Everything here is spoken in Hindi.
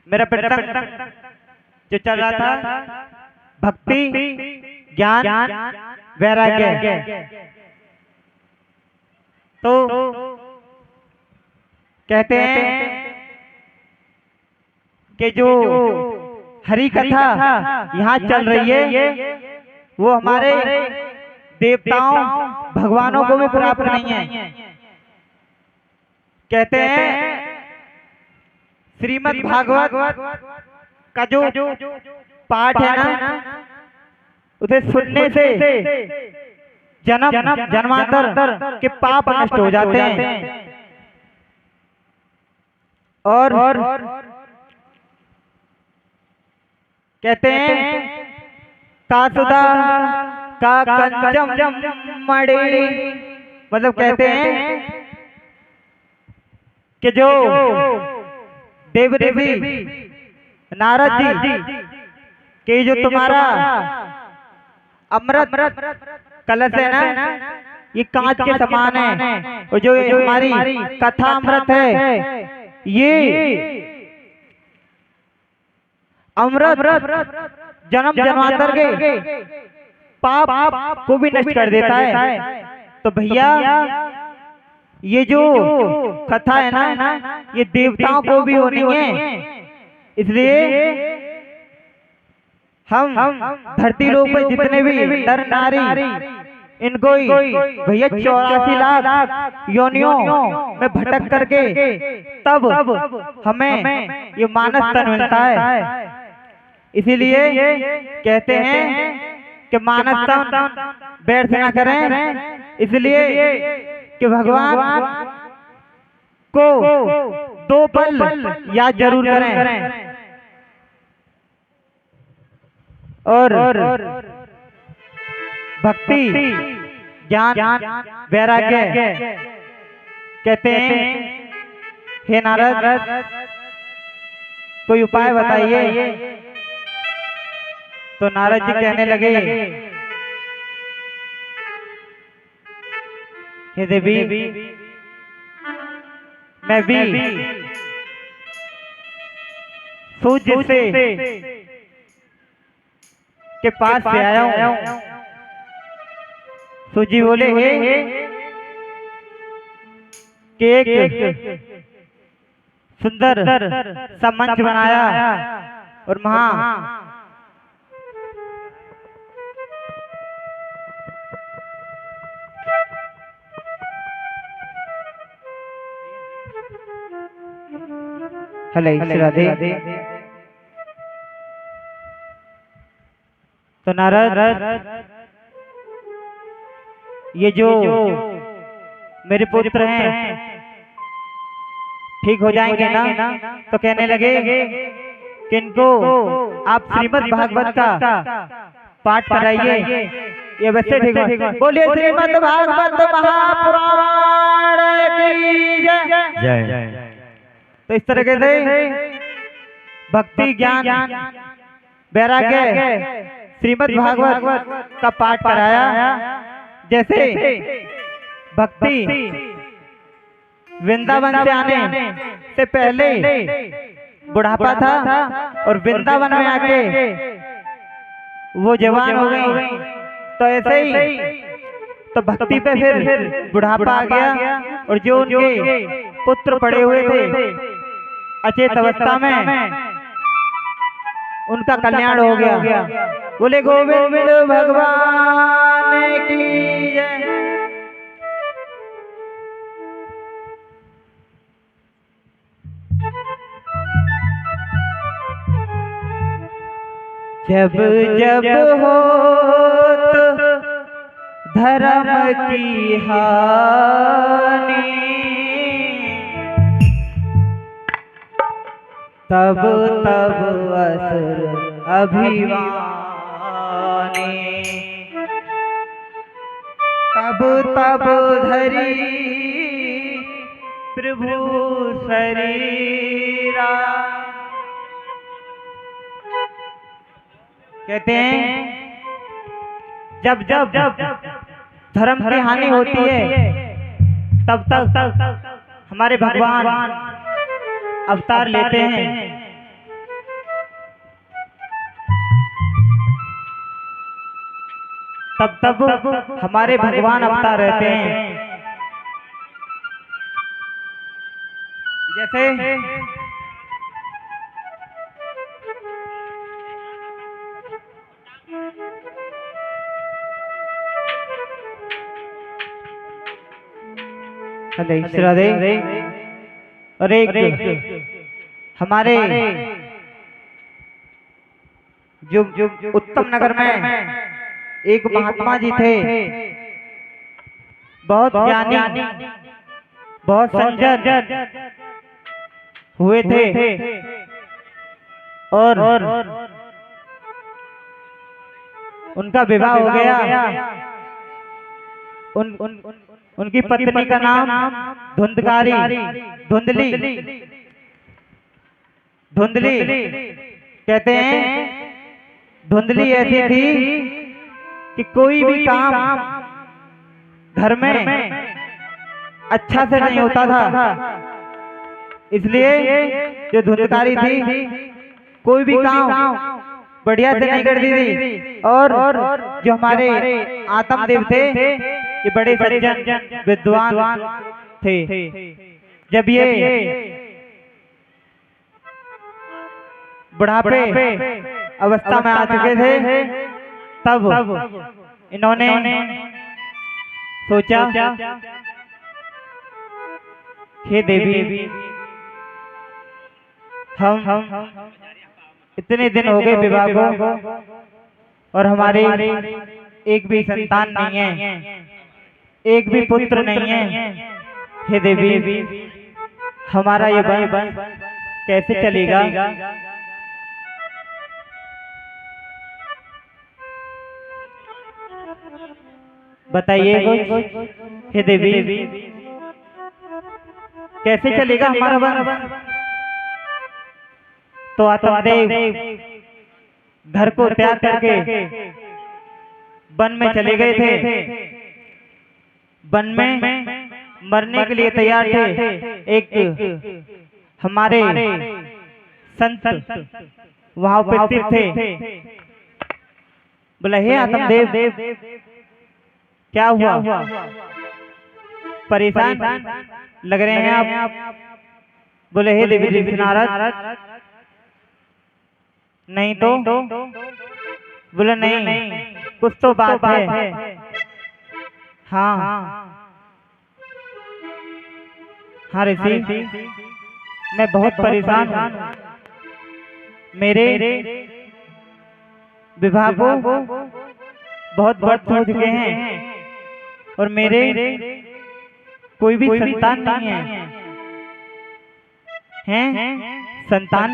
मेरा प्रसंग जो चल रहा था भक्ति ज्ञान वैराग्य। तो कहते हैं कि जो हरि कथा यहाँ चल रही है वो हमारे देवताओं भगवानों को भी प्राप्त नहीं है। कहते हैं श्रीमद् भागवत का जो पाठ है ना, उसे सुनने से जन्म जन्मांतर के पाप नष्ट हो जाते हैं। और कहते हैं कासुदा का कंचम मणि, मतलब कहते हैं कि जो देव ऋषि नारद जी कि जो तुम्हारा अमृत कलश है ना, ये कांच के समान है। और जो हमारी कथा अमृत है, ये अमृत जन्म जन्मांतर के पाप को भी नष्ट कर देता है। तो भैया ये जो कथा है ना, ये देवताओं को भी होनी है। इसलिए हम धरती लोक पे जितने भी नर नारी, इनको भैया 84 लाख योनियों में भटक करके तब हमें ये मानस तन मिलता है। इसीलिए कहते हैं कि मानस तन व्यर्थ ना करें। इसलिए कि भगवान को 2 पल याद जरूर करें। और भक्ति ज्ञान वैराग्य। कहते हैं हे नारद कोई उपाय बताइए। तो नारद जी कहने लगे हे देवी, मैं भी सूर्य से के पास से आया हूँ। सूजी बोले हे कि एक सुंदर सा मंच बनाया और वहां राधे। तो नारद ये जो मेरे पुत्र हैं ठीक हो जाएंगे ना? तो कहने लगे कि इनको आप श्रीमद् भागवत का पाठ कराइए, ये वैसे ठीक हो। बोलिए श्रीमद् भागवत महापुराण की जय। तो इस तरह से भक्ति ज्ञान वैराग्य श्रीमद् भागवत का पाठ कराया। जैसे भक्ति वृंदावन से आने से पहले बुढ़ापा था और वृंदावन में आके वो जवान हो गई, तो ऐसे ही तो भक्ति पे फिर बुढ़ापा आ गया। और जो उनके पुत्र पड़े हुए थे अचेत अवस्था में, उनका कल्याण हो गया। बोले गोविंद भगवान की जय। जब जब हो तो धर्म की हानि, तब तब असुर अभिमानी, तब तब धरी प्रभु शरीरा। कहते हैं जब जब धर्म की हानि होती है तब तक हमारे भगवान अवतार लेते हैं। तब तब हमारे भगवान अवतार रहते हैं। जैसे राधे और एक हमारे जो उत्तम नगर में एक महात्मा जी थे, बहुत ज्ञानी, बहुत संजन हुए थे और उनका विवाह हो गया। उनकी पत्नी का नाम धुंधली कहते हैं। धुंधली ऐसी थी कि कोई भी काम घर में अच्छा से नहीं होता था, इसलिए जो धुंधकारी थी कोई भी काम बढ़िया से नहीं करती थी। और जो हमारे आत्मदेव थे ये बड़े सज्जन विद्वान थे। जब ये बुढ़ापे अवस्था में आ चुके थे तब इन्होंने सोचा, हे देवी, हम इतने दिन हो गए विवाह को और हमारे एक भी संतान नहीं है, एक भी पुत्र नहीं है। हे देवी, हमारा ये वंश कैसे चलेगा? बताइए हे देवी, कैसे चलेगा हमारा वंश? तो आत्मदेव घर को त्याग करके वन में चले गए थे। वन में मरने के लिए तैयार थे। एक हमारे संत वहां उपस्थित थे। बोला, हे आत्मदेव, क्या हुआ? परेशान लग रहे हैं आप? बोले, हे देवी नारद, नहीं तो? बोले, नहीं, कुछ तो बात है। हाँ ऋषि, मैं बहुत परेशान हूँ। मेरे विवाह को बहुत वर्ष हो चुके हैं और मेरे कोई भी संतान नहीं है। संतान